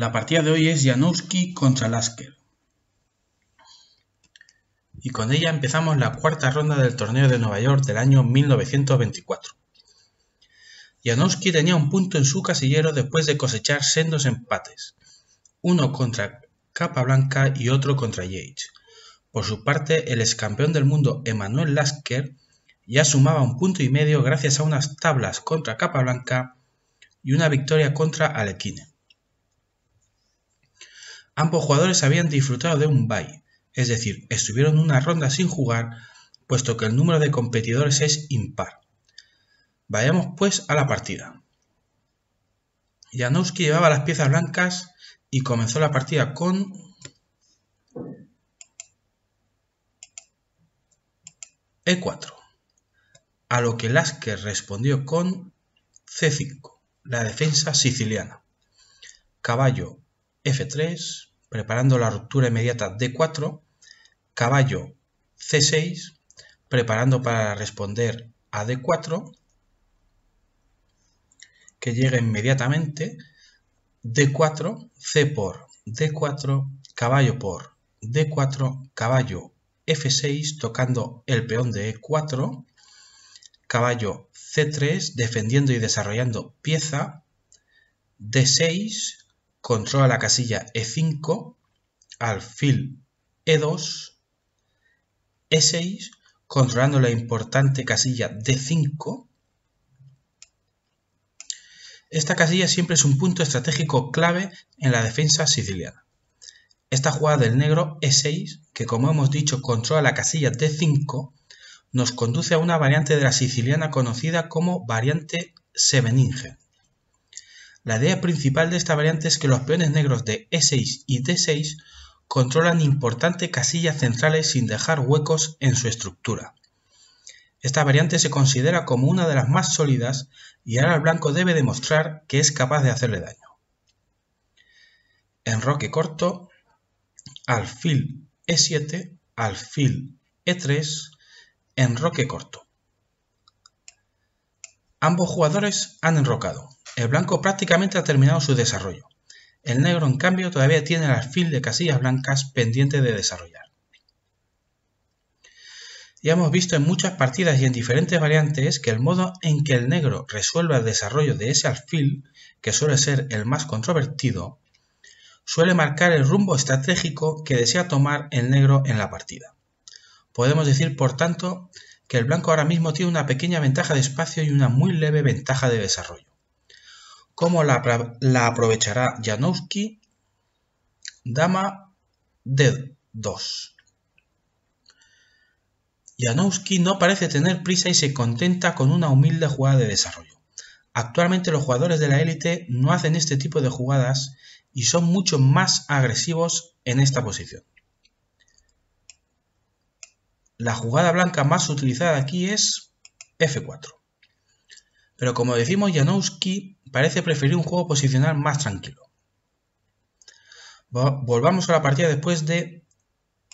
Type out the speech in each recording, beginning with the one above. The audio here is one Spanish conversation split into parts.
La partida de hoy es Janowski contra Lasker. Y con ella empezamos la cuarta ronda del torneo de Nueva York del año 1924. Janowski tenía un punto en su casillero después de cosechar sendos empates, uno contra Capablanca y otro contra Yates. Por su parte, el excampeón del mundo Emanuel Lasker ya sumaba 1,5 puntos gracias a unas tablas contra Capablanca y una victoria contra Alekhine. Ambos jugadores habían disfrutado de un bye, es decir, estuvieron una ronda sin jugar, puesto que el número de competidores es impar. Vayamos pues a la partida. Janowski llevaba las piezas blancas y comenzó la partida con E4, a lo que Lasker respondió con C5, la defensa siciliana. Caballo F3, preparando la ruptura inmediata D4, caballo C6, preparando para responder a D4, que llega inmediatamente, D4, C por D4, caballo por D4, caballo F6, tocando el peón de E4, caballo C3, defendiendo y desarrollando pieza, D6, controla la casilla E5, alfil E2, E6, controlando la importante casilla D5. Esta casilla siempre es un punto estratégico clave en la defensa siciliana. Esta jugada del negro E6, que como hemos dicho controla la casilla D5, nos conduce a una variante de la siciliana conocida como variante Scheveningen. La idea principal de esta variante es que los peones negros de E6 y D6 controlan importantes casillas centrales sin dejar huecos en su estructura. Esta variante se considera como una de las más sólidas y ahora el blanco debe demostrar que es capaz de hacerle daño. Enroque corto, alfil E7, alfil E3, enroque corto. Ambos jugadores han enrocado. El blanco prácticamente ha terminado su desarrollo. El negro, en cambio, todavía tiene el alfil de casillas blancas pendiente de desarrollar. Ya hemos visto en muchas partidas y en diferentes variantes que el modo en que el negro resuelve el desarrollo de ese alfil, que suele ser el más controvertido, suele marcar el rumbo estratégico que desea tomar el negro en la partida. Podemos decir, por tanto, que el blanco ahora mismo tiene una pequeña ventaja de espacio y una muy leve ventaja de desarrollo. ¿Cómo la aprovechará Janowski? Dama D2. Janowski no parece tener prisa y se contenta con una humilde jugada de desarrollo. Actualmente los jugadores de la élite no hacen este tipo de jugadas y son mucho más agresivos en esta posición. La jugada blanca más utilizada aquí es F4. Pero como decimos, Janowski parece preferir un juego posicional más tranquilo. Volvamos a la partida después de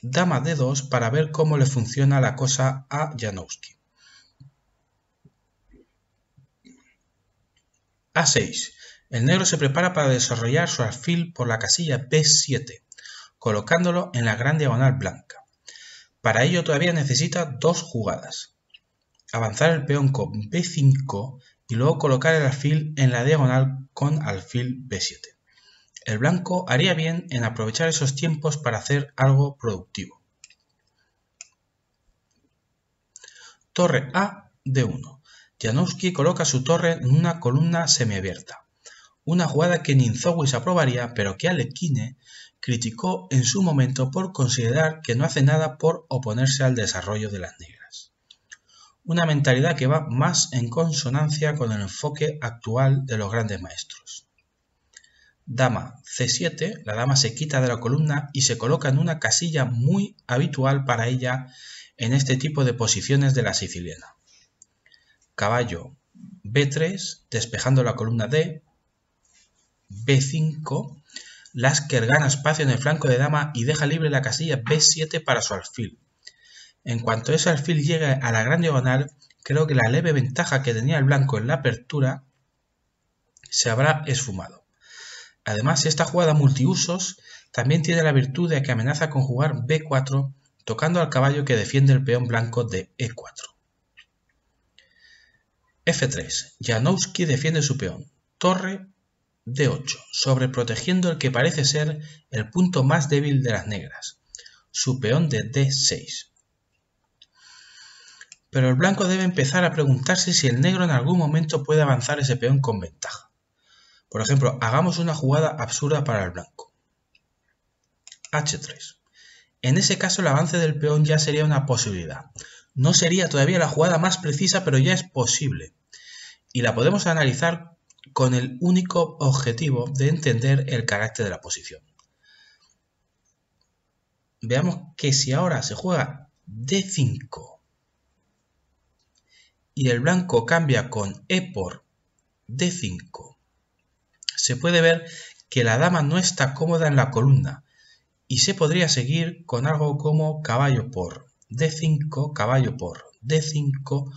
Dama D2 para ver cómo le funciona la cosa a Janowski. A6. El negro se prepara para desarrollar su alfil por la casilla B7, colocándolo en la gran diagonal blanca. Para ello todavía necesita dos jugadas. Avanzar el peón con B5 y luego colocar el alfil en la diagonal con alfil B7. El blanco haría bien en aprovechar esos tiempos para hacer algo productivo. Torre A D1. Janowski coloca su torre en una columna semiabierta. Una jugada que Ninzowitz aprobaría, pero que Alekhine criticó en su momento por considerar que no hace nada por oponerse al desarrollo de las negras. Una mentalidad que va más en consonancia con el enfoque actual de los grandes maestros. Dama C7, la dama se quita de la columna y se coloca en una casilla muy habitual para ella en este tipo de posiciones de la siciliana. Caballo B3, despejando la columna D, B5, Lasker gana espacio en el flanco de dama y deja libre la casilla B7 para su alfil. En cuanto ese alfil llegue a la gran diagonal, creo que la leve ventaja que tenía el blanco en la apertura se habrá esfumado. Además, esta jugada multiusos también tiene la virtud de que amenaza con jugar b4 tocando al caballo que defiende el peón blanco de e4. f3. Janowski defiende su peón. Torre d8, sobreprotegiendo el que parece ser el punto más débil de las negras, su peón de d6. Pero el blanco debe empezar a preguntarse si el negro en algún momento puede avanzar ese peón con ventaja. Por ejemplo, hagamos una jugada absurda para el blanco. h3. En ese caso el avance del peón ya sería una posibilidad. No sería todavía la jugada más precisa, pero ya es posible. Y la podemos analizar con el único objetivo de entender el carácter de la posición. Veamos que si ahora se juega d5 y el blanco cambia con e por d5, se puede ver que la dama no está cómoda en la columna y se podría seguir con algo como caballo por d5, caballo por d5,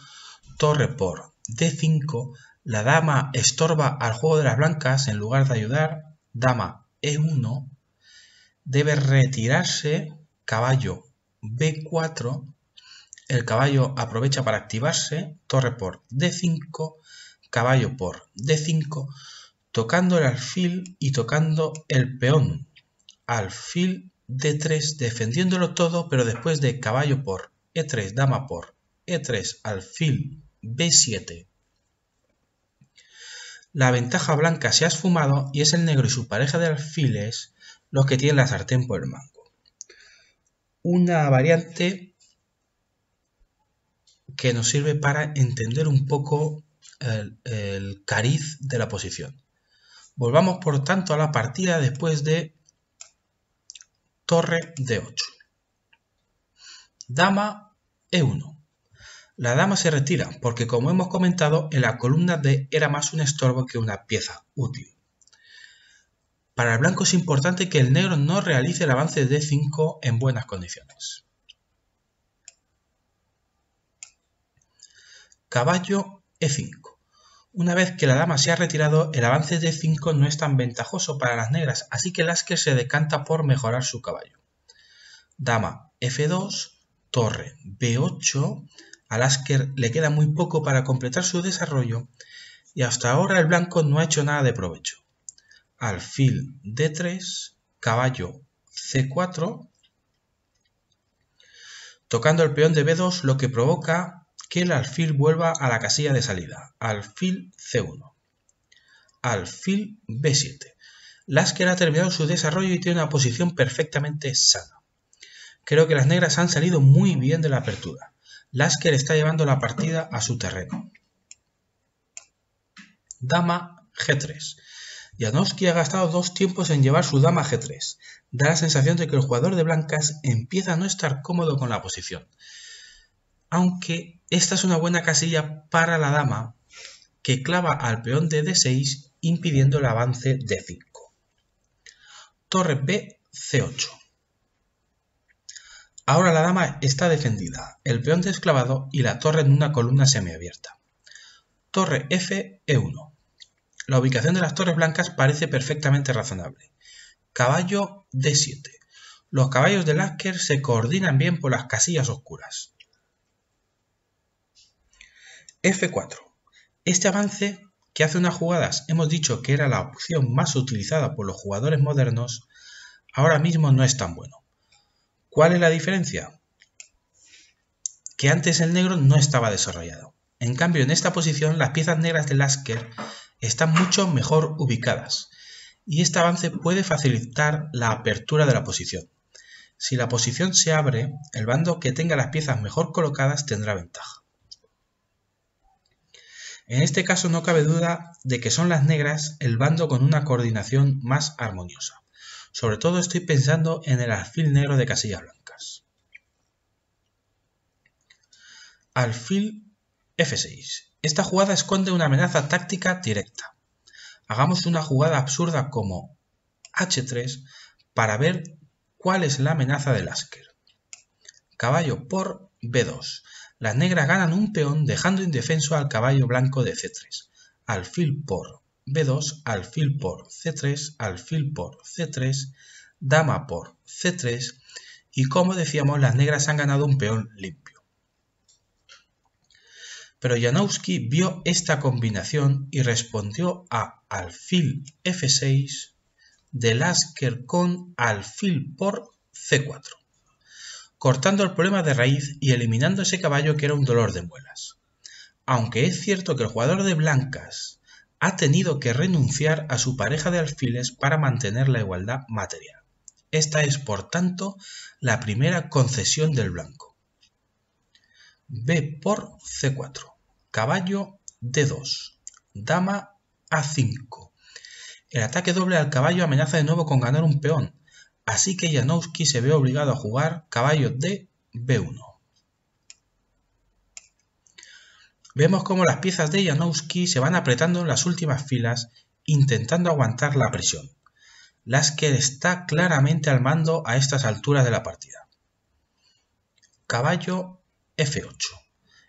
torre por d5. La dama estorba al juego de las blancas en lugar de ayudar. Dama e1, debe retirarse, caballo b4, el caballo aprovecha para activarse, torre por d5, caballo por d5, tocando el alfil y tocando el peón. Alfil d3, defendiéndolo todo, pero después de caballo por e3, dama por e3, alfil b7, la ventaja blanca se ha esfumado y es el negro y su pareja de alfiles los que tienen la sartén por el mango. Una variante que nos sirve para entender un poco el cariz de la posición. Volvamos por tanto a la partida después de torre d8. Dama e1. La dama se retira porque, como hemos comentado, en la columna D era más un estorbo que una pieza útil. Para el blanco es importante que el negro no realice el avance de d5 en buenas condiciones. Caballo e5. Una vez que la dama se ha retirado, el avance de d5 no es tan ventajoso para las negras, así que Lasker se decanta por mejorar su caballo. Dama f2, torre b8. A Lasker le queda muy poco para completar su desarrollo y hasta ahora el blanco no ha hecho nada de provecho. Alfil d3, caballo c4, tocando el peón de b2, lo que provoca que el alfil vuelva a la casilla de salida. Alfil c1, alfil b7. Lasker ha terminado su desarrollo y tiene una posición perfectamente sana. Creo que las negras han salido muy bien de la apertura. Lasker está llevando la partida a su terreno. Dama g3. Janowski ha gastado 2 tiempos en llevar su dama g3. Da la sensación de que el jugador de blancas empieza a no estar cómodo con la posición. Aunque esta es una buena casilla para la dama, que clava al peón de d6 impidiendo el avance d5. Torre b c8. Ahora la dama está defendida, el peón desclavado y la torre en una columna semiabierta. Torre f e1. La ubicación de las torres blancas parece perfectamente razonable. Caballo d7. Los caballos de Lasker se coordinan bien por las casillas oscuras. f4. Este avance, que hace unas jugadas hemos dicho que era la opción más utilizada por los jugadores modernos, ahora mismo no es tan bueno. ¿Cuál es la diferencia? Que antes el negro no estaba desarrollado. En cambio, en esta posición las piezas negras de Lasker están mucho mejor ubicadas y este avance puede facilitar la apertura de la posición. Si la posición se abre, el bando que tenga las piezas mejor colocadas tendrá ventaja. En este caso no cabe duda de que son las negras el bando con una coordinación más armoniosa. Sobre todo estoy pensando en el alfil negro de casillas blancas. Alfil f6. Esta jugada esconde una amenaza táctica directa. Hagamos una jugada absurda como h3 para ver cuál es la amenaza de Lasker. Caballo por b2. Las negras ganan un peón dejando indefenso al caballo blanco de c3. Alfil por B2, alfil por C3, alfil por C3, dama por C3 y como decíamos las negras han ganado un peón limpio. Pero Janowski vio esta combinación y respondió a alfil F6 de Lasker con alfil por C4, cortando el problema de raíz y eliminando ese caballo que era un dolor de muelas. Aunque es cierto que el jugador de blancas ha tenido que renunciar a su pareja de alfiles para mantener la igualdad material. Esta es, por tanto, la primera concesión del blanco. B por C4, caballo D2, dama A5. El ataque doble al caballo amenaza de nuevo con ganar un peón, así que Janowski se ve obligado a jugar caballo D B1. Vemos cómo las piezas de Janowski se van apretando en las últimas filas, intentando aguantar la presión. Lasker está claramente al mando a estas alturas de la partida. Caballo F8.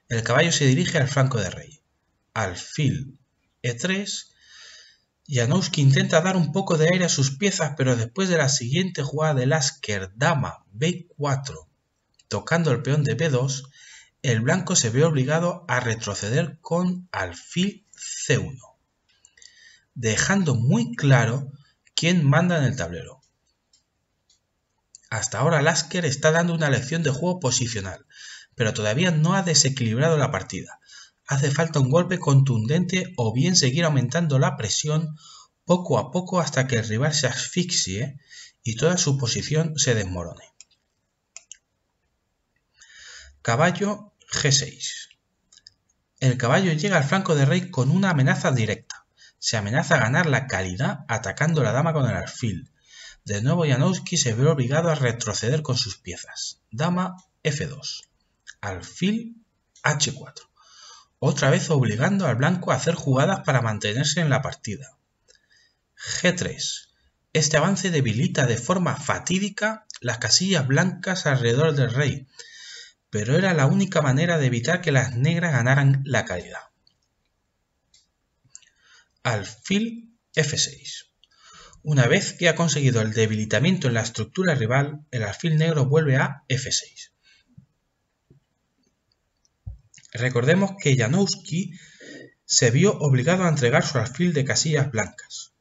El caballo se dirige al flanco de rey. Alfil E3. Janowski intenta dar un poco de aire a sus piezas, pero después de la siguiente jugada de Lasker, dama B4, tocando el peón de B2, el blanco se ve obligado a retroceder con alfil C1, dejando muy claro quién manda en el tablero. Hasta ahora Lasker está dando una lección de juego posicional, pero todavía no ha desequilibrado la partida. Hace falta un golpe contundente o bien seguir aumentando la presión poco a poco hasta que el rival se asfixie y toda su posición se desmorone. Caballo G6. El caballo llega al flanco de rey con una amenaza directa. Se amenaza a ganar la calidad atacando la dama con el alfil. De nuevo Janowski se ve obligado a retroceder con sus piezas. Dama F2. Alfil H4. Otra vez obligando al blanco a hacer jugadas para mantenerse en la partida. G3. Este avance debilita de forma fatídica las casillas blancas alrededor del rey, pero era la única manera de evitar que las negras ganaran la calidad. Alfil F6. Una vez que ha conseguido el debilitamiento en la estructura rival, el alfil negro vuelve a F6. Recordemos que Janowski se vio obligado a entregar su alfil de casillas blancas.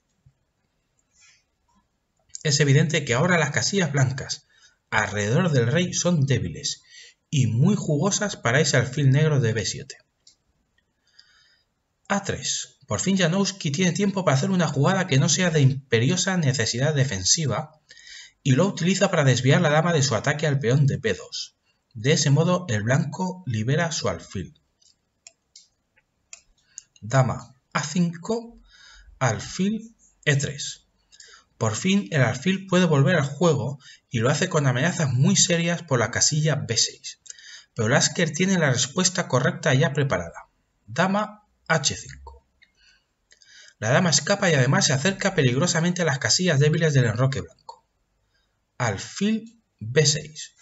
Es evidente que ahora las casillas blancas alrededor del rey son débiles y muy jugosas para ese alfil negro de B7. A3. Por fin Janowski tiene tiempo para hacer una jugada que no sea de imperiosa necesidad defensiva y lo utiliza para desviar la dama de su ataque al peón de B2. De ese modo el blanco libera su alfil. Dama A5, alfil E3. Por fin el alfil puede volver al juego y lo hace con amenazas muy serias por la casilla B6. Pero Lasker tiene la respuesta correcta ya preparada. Dama H5. La dama escapa y además se acerca peligrosamente a las casillas débiles del enroque blanco. Alfil B6.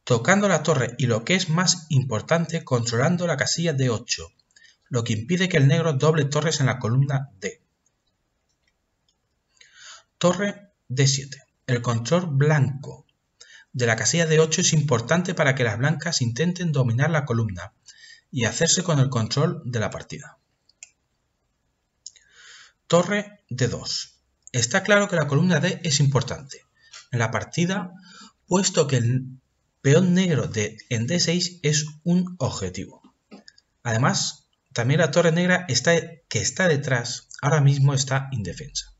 Tocando la torre y lo que es más importante, controlando la casilla D8, lo que impide que el negro doble torres en la columna D. Torre D7. El control blanco de la casilla D8 es importante para que las blancas intenten dominar la columna y hacerse con el control de la partida. Torre D2. Está claro que la columna D es importante en la partida, puesto que el peón negro en D6 es un objetivo. Además, también la torre negra que está detrás ahora mismo está indefensa.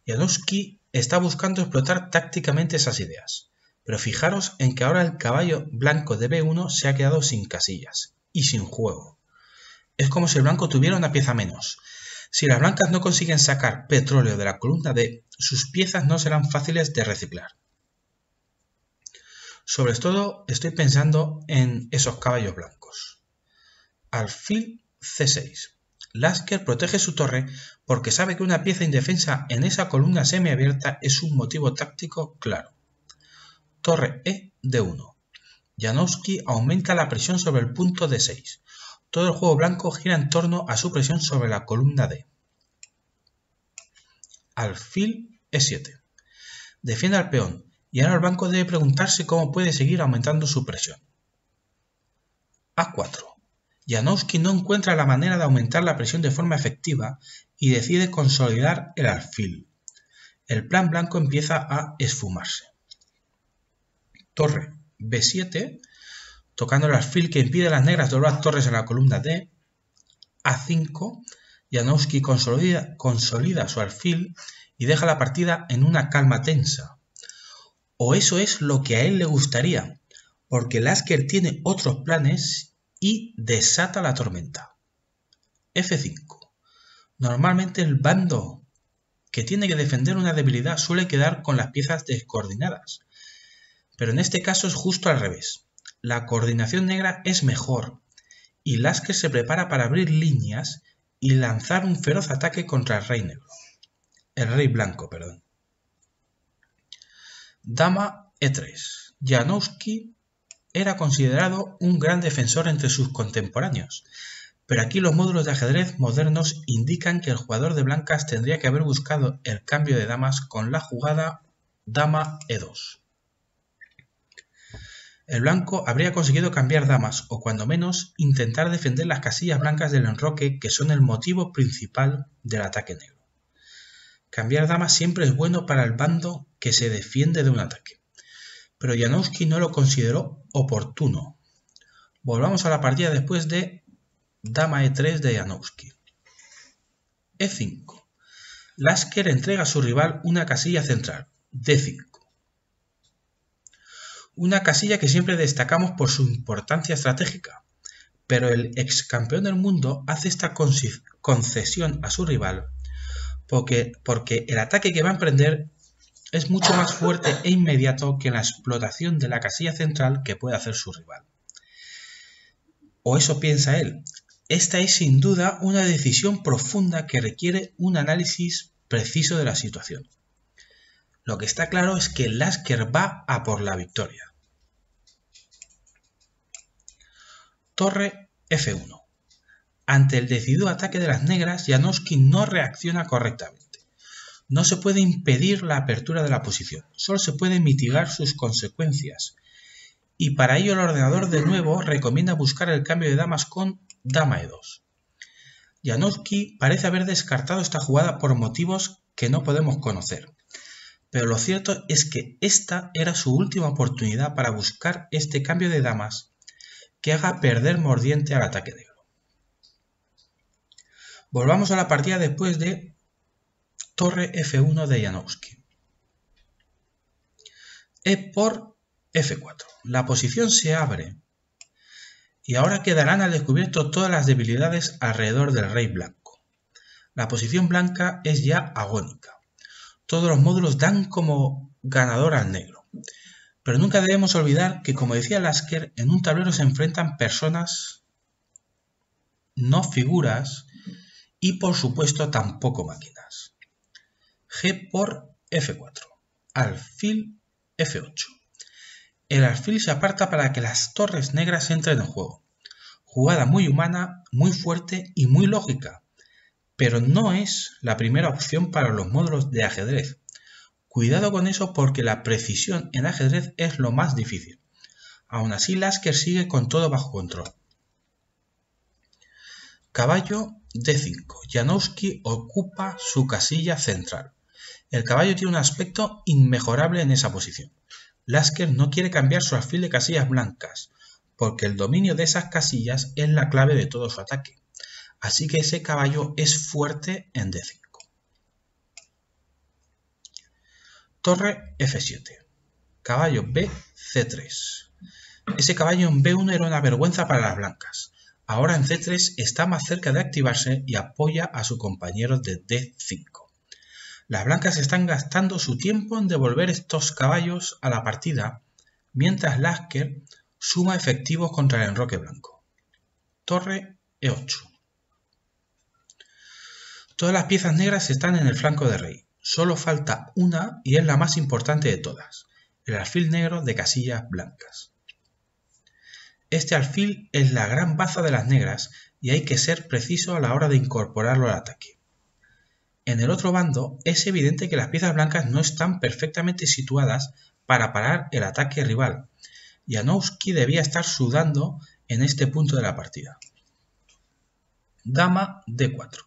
Janowski está buscando explotar tácticamente esas ideas, pero fijaros en que ahora el caballo blanco de B1 se ha quedado sin casillas y sin juego. Es como si el blanco tuviera una pieza menos. Si las blancas no consiguen sacar petróleo de la columna D, sus piezas no serán fáciles de reciclar. Sobre todo estoy pensando en esos caballos blancos. Alfil C6. Lasker protege su torre porque sabe que una pieza indefensa en esa columna semiabierta es un motivo táctico claro. Torre E D1. Janowski aumenta la presión sobre el punto D6. Todo el juego blanco gira en torno a su presión sobre la columna D. alfil E7. Defiende al peón y ahora el blanco debe preguntarse cómo puede seguir aumentando su presión. A4. Janowski no encuentra la manera de aumentar la presión de forma efectiva y decide consolidar el alfil. El plan blanco empieza a esfumarse. Torre B7, tocando el alfil que impide a las negras doblar torres en la columna D. A5, Janowski consolida su alfil y deja la partida en una calma tensa. O eso es lo que a él le gustaría, porque Lasker tiene otros planes y desata la tormenta. F5. Normalmente el bando que tiene que defender una debilidad suele quedar con las piezas descoordinadas, pero en este caso es justo al revés. La coordinación negra es mejor y Lasker se prepara para abrir líneas y lanzar un feroz ataque contra el rey blanco. Dama E3. Janowski era considerado un gran defensor entre sus contemporáneos, pero aquí los módulos de ajedrez modernos indican que el jugador de blancas tendría que haber buscado el cambio de damas con la jugada Dama E2. El blanco habría conseguido cambiar damas o cuando menos intentar defender las casillas blancas del enroque que son el motivo principal del ataque negro. Cambiar damas siempre es bueno para el bando que se defiende de un ataque, pero Janowski no lo consideró oportuno. Volvamos a la partida después de Dama E3 de Janowski. E5. Lasker entrega a su rival una casilla central, D5. Una casilla que siempre destacamos por su importancia estratégica, pero el ex campeón del mundo hace esta concesión a su rival porque el ataque que va a emprender es mucho más fuerte e inmediato que la explotación de la casilla central que puede hacer su rival. O eso piensa él. Esta es sin duda una decisión profunda que requiere un análisis preciso de la situación. Lo que está claro es que Lasker va a por la victoria. Torre F1. Ante el decidido ataque de las negras, Janowski no reacciona correctamente. No se puede impedir la apertura de la posición, solo se puede mitigar sus consecuencias. Y para ello el ordenador de nuevo recomienda buscar el cambio de damas con Dama E2. Janowski parece haber descartado esta jugada por motivos que no podemos conocer, pero lo cierto es que esta era su última oportunidad para buscar este cambio de damas que haga perder mordiente al ataque negro. Volvamos a la partida después de Torre F1 de Janowski. E por F4. La posición se abre y ahora quedarán al descubierto todas las debilidades alrededor del rey blanco. La posición blanca es ya agónica. Todos los módulos dan como ganador al negro. Pero nunca debemos olvidar que, como decía Lasker, en un tablero se enfrentan personas, no figuras, y por supuesto tampoco máquinas. G por F4. Alfil F8. El alfil se aparta para que las torres negras entren en juego. Jugada muy humana, muy fuerte y muy lógica, pero no es la primera opción para los módulos de ajedrez. Cuidado con eso porque la precisión en ajedrez es lo más difícil. Aún así, Lasker sigue con todo bajo control. Caballo D5. Janowski ocupa su casilla central. El caballo tiene un aspecto inmejorable en esa posición. Lasker no quiere cambiar su alfil de casillas blancas, porque el dominio de esas casillas es la clave de todo su ataque. Así que ese caballo es fuerte en D5. Torre F7. Caballo B, C3. Ese caballo en B1 era una vergüenza para las blancas. Ahora en C3 está más cerca de activarse y apoya a su compañero de D5. Las blancas están gastando su tiempo en devolver estos caballos a la partida, mientras Lasker suma efectivos contra el enroque blanco. Torre E8. Todas las piezas negras están en el flanco de rey. Solo falta una y es la más importante de todas, el alfil negro de casillas blancas. Este alfil es la gran baza de las negras y hay que ser preciso a la hora de incorporarlo al ataque. en el otro bando es evidente que las piezas blancas no están perfectamente situadas para parar el ataque rival. Janowski debía estar sudando en este punto de la partida. Dama D4.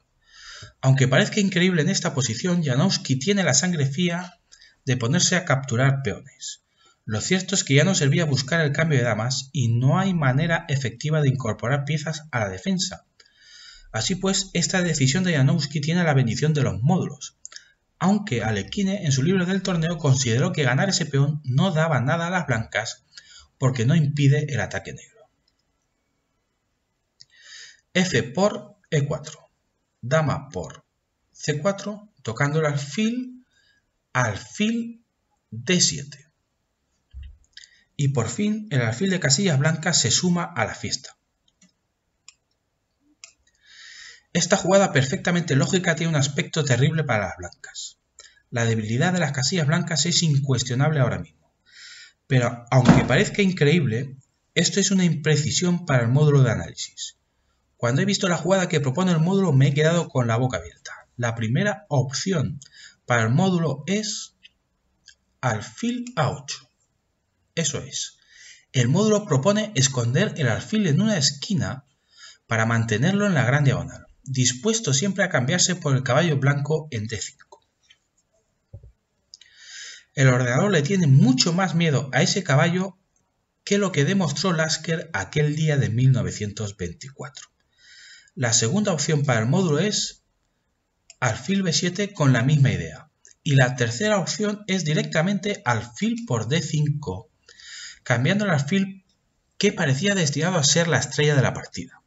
Aunque parezca increíble en esta posición, Janowski tiene la sangre fría de ponerse a capturar peones. Lo cierto es que ya no servía buscar el cambio de damas y no hay manera efectiva de incorporar piezas a la defensa. Así pues, esta decisión de Janowski tiene la bendición de los módulos, aunque Alekhine en su libro del torneo consideró que ganar ese peón no daba nada a las blancas porque no impide el ataque negro. F por E4, dama por C4, tocando el alfil D7. Y por fin el alfil de casillas blancas se suma a la fiesta. Esta jugada perfectamente lógica tiene un aspecto terrible para las blancas. La debilidad de las casillas blancas es incuestionable ahora mismo. Pero aunque parezca increíble, esto es una imprecisión para el módulo de análisis. Cuando he visto la jugada que propone el módulo me he quedado con la boca abierta. La primera opción para el módulo es alfil A8. Eso es. El módulo propone esconder el alfil en una esquina para mantenerlo en la gran diagonal, dispuesto siempre a cambiarse por el caballo blanco en D5. El ordenador le tiene mucho más miedo a ese caballo que lo que demostró Lasker aquel día de 1924. La segunda opción para el módulo es alfil B7 con la misma idea. Y la tercera opción es directamente alfil por D5, cambiando el alfil que parecía destinado a ser la estrella de la partida.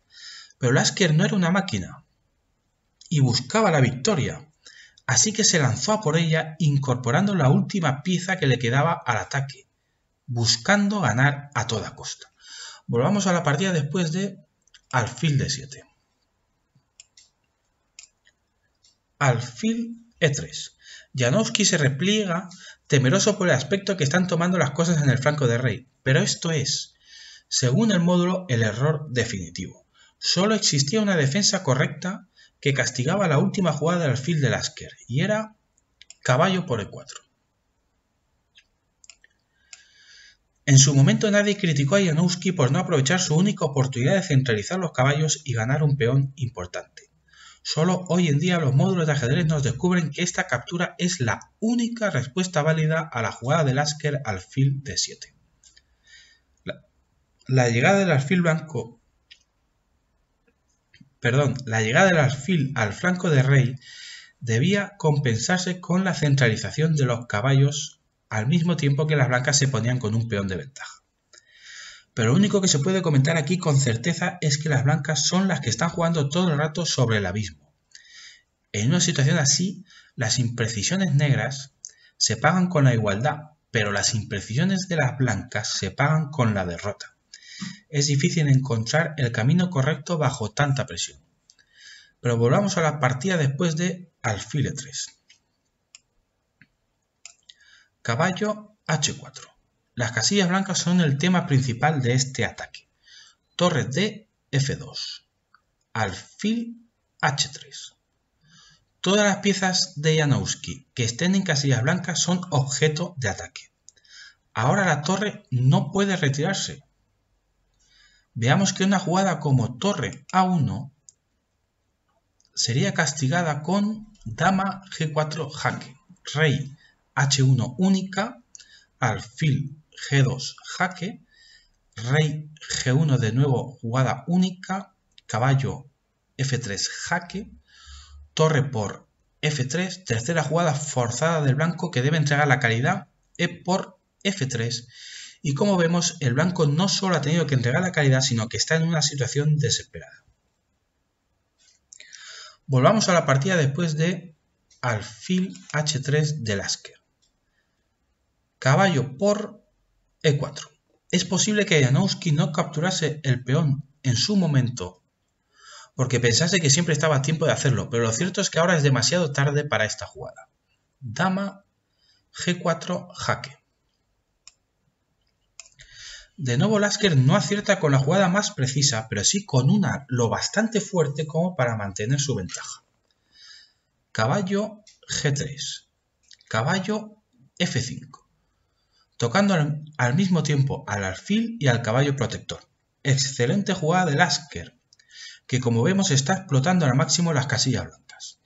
Pero Lasker no era una máquina y buscaba la victoria, así que se lanzó a por ella incorporando la última pieza que le quedaba al ataque, buscando ganar a toda costa. Volvamos a la partida después de alfil D7. Alfil E3. Janowski se repliega temeroso por el aspecto que están tomando las cosas en el flanco de rey, pero esto es, según el módulo, el error definitivo. Solo existía una defensa correcta que castigaba la última jugada del alfil de Lasker, y era caballo por E4. En su momento nadie criticó a Janowski por no aprovechar su única oportunidad de centralizar los caballos y ganar un peón importante. Solo hoy en día los módulos de ajedrez nos descubren que esta captura es la única respuesta válida a la jugada de Lasker alfil D7. La llegada del alfil al flanco de rey debía compensarse con la centralización de los caballos al mismo tiempo que las blancas se ponían con un peón de ventaja. Pero lo único que se puede comentar aquí con certeza es que las blancas son las que están jugando todo el rato sobre el abismo. En una situación así, las imprecisiones negras se pagan con la igualdad, pero las imprecisiones de las blancas se pagan con la derrota. Es difícil encontrar el camino correcto bajo tanta presión. Pero volvamos a la partida después de alfil E3. Caballo H4. Las casillas blancas son el tema principal de este ataque. Torre D, F2. Alfil H3. Todas las piezas de Janowski que estén en casillas blancas son objeto de ataque. Ahora la torre no puede retirarse. Veamos que una jugada como torre A1 sería castigada con dama G4 jaque, rey H1 única, alfil G2 jaque, rey G1 de nuevo jugada única, caballo F3 jaque, torre por F3, tercera jugada forzada del blanco que debe entregar la calidad E por F3, y como vemos el blanco no solo ha tenido que entregar la calidad sino que está en una situación desesperada. Volvamos a la partida después de alfil H3 de Lasker. Caballo por E4. Es posible que Janowski no capturase el peón en su momento porque pensase que siempre estaba a tiempo de hacerlo, pero lo cierto es que ahora es demasiado tarde para esta jugada. Dama G4 jaque. De nuevo Lasker no acierta con la jugada más precisa, pero sí con una lo bastante fuerte como para mantener su ventaja. caballo G3, caballo F5, tocando al mismo tiempo al alfil y al caballo protector. Excelente jugada de Lasker, que como vemos está explotando al máximo las casillas blancas.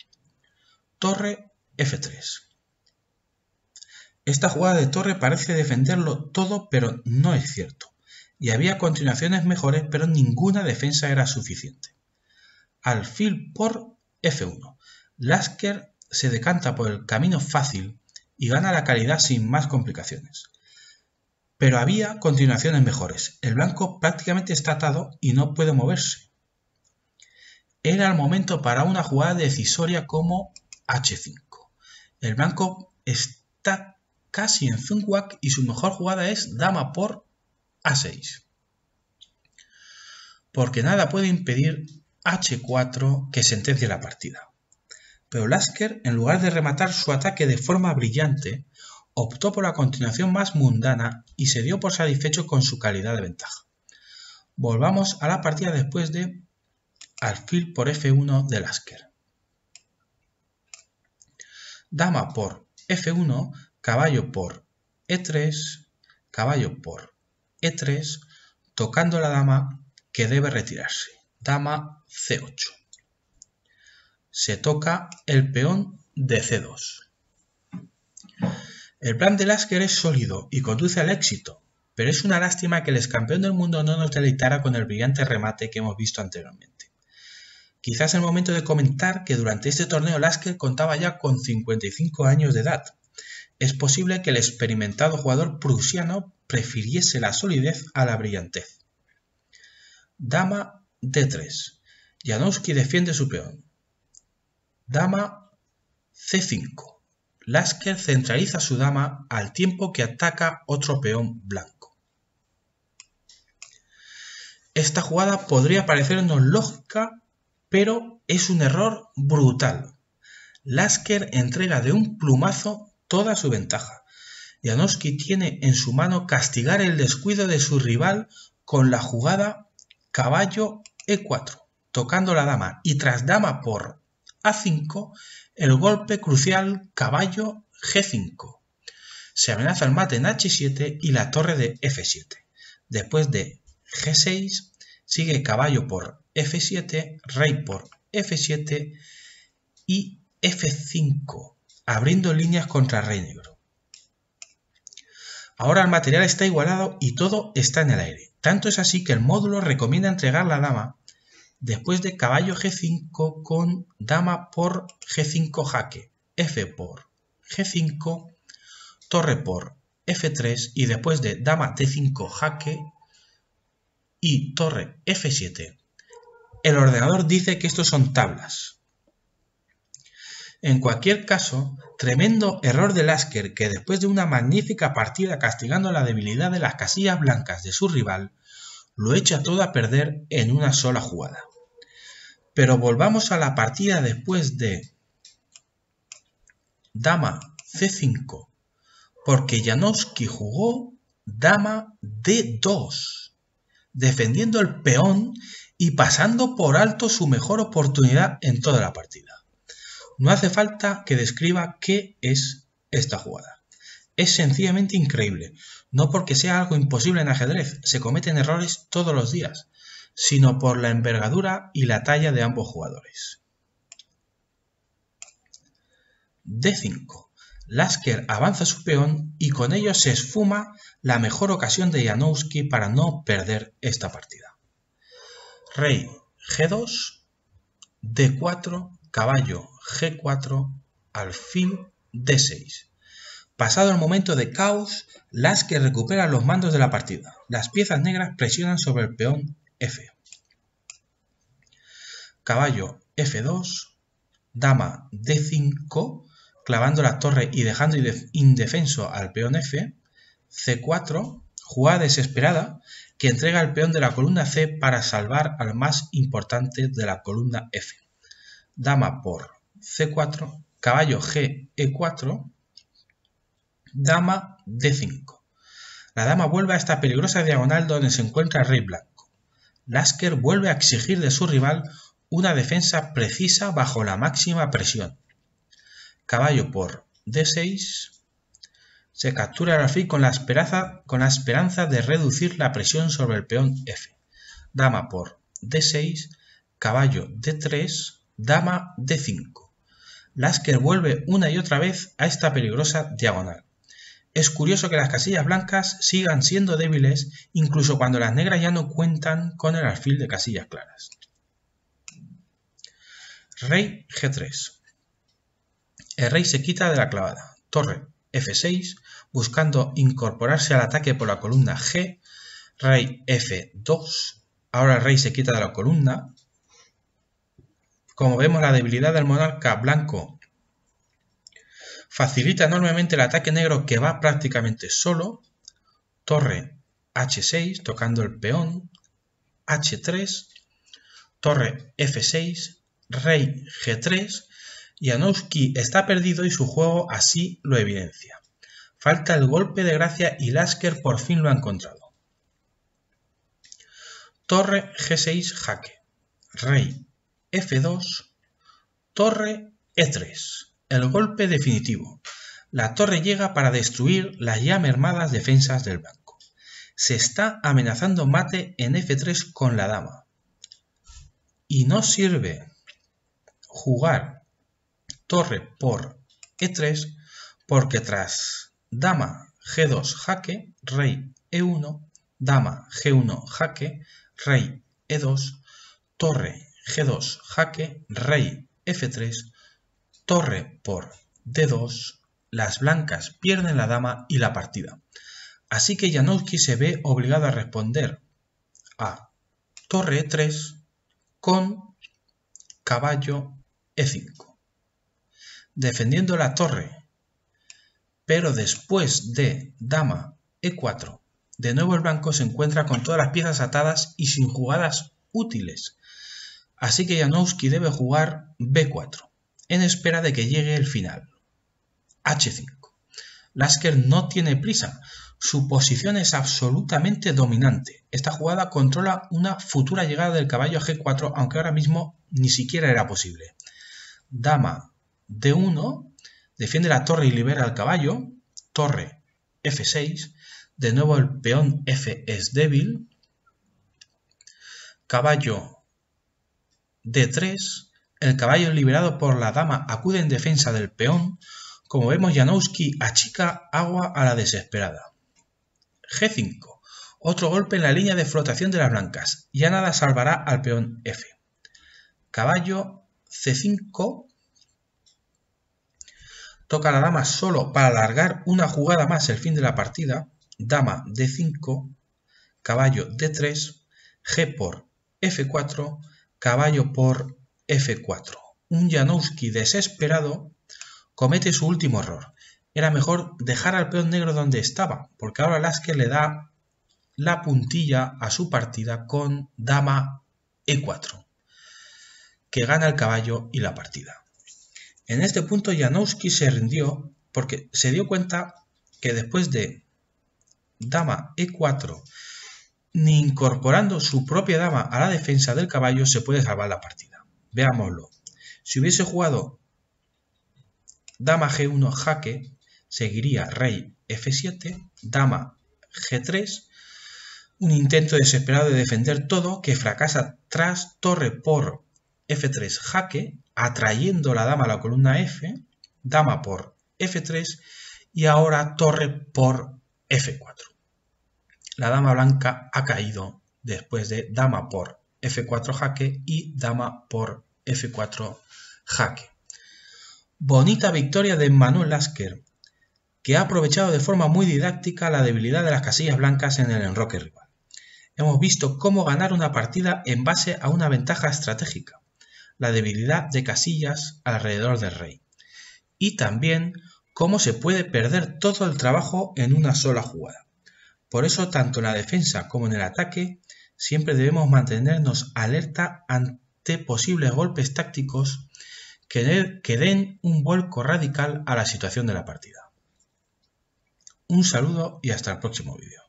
Torre F3. Esta jugada de torre parece defenderlo todo, pero no es cierto, y había continuaciones mejores, pero ninguna defensa era suficiente. Alfil por F1. Lasker se decanta por el camino fácil y gana la calidad sin más complicaciones. Pero había continuaciones mejores. El blanco prácticamente está atado y no puede moverse. Era el momento para una jugada decisoria como H5. El blanco está casi en Zungwak y su mejor jugada es dama por A6. Porque nada puede impedir H4 que sentencie la partida. Pero Lasker, en lugar de rematar su ataque de forma brillante, optó por la continuación más mundana y se dio por satisfecho con su calidad de ventaja. Volvamos a la partida después de alfil por F1 de Lasker. Dama por F1, caballo por E3, caballo por E3, tocando la dama que debe retirarse. Dama C8. Se toca el peón de C2. El plan de Lasker es sólido y conduce al éxito, pero es una lástima que el excampeón del mundo no nos deleitara con el brillante remate que hemos visto anteriormente. Quizás es el momento de comentar que durante este torneo Lasker contaba ya con 55 años de edad. Es posible que el experimentado jugador prusiano prefiriese la solidez a la brillantez. Dama D3. Janowski defiende su peón. Dama C5. Lasker centraliza su dama al tiempo que ataca otro peón blanco. Esta jugada podría parecernos lógica, pero es un error brutal. Lasker entrega de un plumazo toda su ventaja. Janowski tiene en su mano castigar el descuido de su rival con la jugada caballo E4, tocando la dama, y tras dama por A5, el golpe crucial caballo G5. Se amenaza el mate en H7 y la torre de F7. Después de G6, sigue caballo por F7, rey por F7 y F5, abriendo líneas contra rey negro. Ahora el material está igualado y todo está en el aire. Tanto es así que el módulo recomienda entregar la dama después de caballo G5 con dama por G5 jaque, F por G5, torre por F3 y después de dama D5 jaque y torre F7. El ordenador dice que estos son tablas. En cualquier caso, tremendo error de Lasker, que después de una magnífica partida castigando la debilidad de las casillas blancas de su rival, lo echa todo a perder en una sola jugada. Pero volvamos a la partida después de dama C5, porque Janowski jugó dama D2, defendiendo el peón y pasando por alto su mejor oportunidad en toda la partida. No hace falta que describa qué es esta jugada. Es sencillamente increíble, no porque sea algo imposible en ajedrez, se cometen errores todos los días, sino por la envergadura y la talla de ambos jugadores. D5. Lasker avanza su peón y con ello se esfuma la mejor ocasión de Janowski para no perder esta partida. Rey G2, D4, caballo G4, alfil D6. Pasado el momento de caos, Lasker recupera los mandos de la partida. Las piezas negras presionan sobre el peón F. Caballo F2, dama D5, clavando la torre y dejando indefenso al peón F. C4, jugada desesperada que entrega el peón de la columna C para salvar al más importante de la columna F. Dama por C4, caballo G, E4, dama D5. La dama vuelve a esta peligrosa diagonal donde se encuentra el rey blanco. Lasker vuelve a exigir de su rival una defensa precisa bajo la máxima presión. caballo por d6, se captura el alfil con la esperanza de reducir la presión sobre el peón f. Dama por d6, caballo d3, dama d5. Lasker vuelve una y otra vez a esta peligrosa diagonal. Es curioso que las casillas blancas sigan siendo débiles incluso cuando las negras ya no cuentan con el alfil de casillas claras. Rey g3. El rey se quita de la clavada. Torre f6, buscando incorporarse al ataque por la columna G. Rey f2. Ahora el rey se quita de la columna. Como vemos, la debilidad del monarca blanco facilita enormemente el ataque negro, que va prácticamente solo. Torre h6, tocando el peón. h3. Torre f6. Rey g3. Janowski está perdido y su juego así lo evidencia. Falta el golpe de gracia y Lasker por fin lo ha encontrado. Torre g6 jaque. Rey f2. Torre e3. El golpe definitivo. La torre llega para destruir las ya mermadas defensas del blanco. Se está amenazando mate en f3 con la dama. Y no sirve jugar torre por e3 porque tras dama g2 jaque, rey e1, dama g1 jaque, rey e2, torre g2 jaque, rey f3, torre por d2, las blancas pierden la dama y la partida. Así que Janowski se ve obligado a responder a torre e3 con caballo e5, defendiendo la torre, pero después de dama e4, de nuevo el blanco se encuentra con todas las piezas atadas y sin jugadas útiles. Así que Janowski debe jugar b4, en espera de que llegue el final. h5. Lasker no tiene prisa, su posición es absolutamente dominante. Esta jugada controla una futura llegada del caballo a g4, aunque ahora mismo ni siquiera era posible. Dama d1, defiende la torre y libera al caballo. Torre f6, de nuevo el peón f es débil. Caballo d3, el caballo liberado por la dama acude en defensa del peón. Como vemos, Janowski achica agua a la desesperada. G5, otro golpe en la línea de flotación de las blancas. Ya nada salvará al peón f. Caballo c5, toca a la dama solo para alargar una jugada más el fin de la partida. Dama d5, caballo d3, g por f4, caballo por f4. Un Janowski desesperado comete su último error. Era mejor dejar al peón negro donde estaba, porque ahora Lasker le da la puntilla a su partida con dama e4, que gana el caballo y la partida. En este punto Janowski se rindió porque se dio cuenta que después de dama e4, ni incorporando su propia dama a la defensa del caballo se puede salvar la partida. Veámoslo. Si hubiese jugado dama g1 jaque, seguiría rey f7, dama g3, un intento desesperado de defender todo que fracasa tras torre por f3 jaque, atrayendo la dama a la columna f, dama por f3 y ahora torre por f4. La dama blanca ha caído después de dama por f4 jaque y dama por f4 jaque. Bonita victoria de Manuel Lasker, que ha aprovechado de forma muy didáctica la debilidad de las casillas blancas en el enroque rival. Hemos visto cómo ganar una partida en base a una ventaja estratégica, la debilidad de casillas alrededor del rey, y también cómo se puede perder todo el trabajo en una sola jugada. Por eso, tanto en la defensa como en el ataque, siempre debemos mantenernos alerta ante posibles golpes tácticos que den un vuelco radical a la situación de la partida. Un saludo y hasta el próximo vídeo.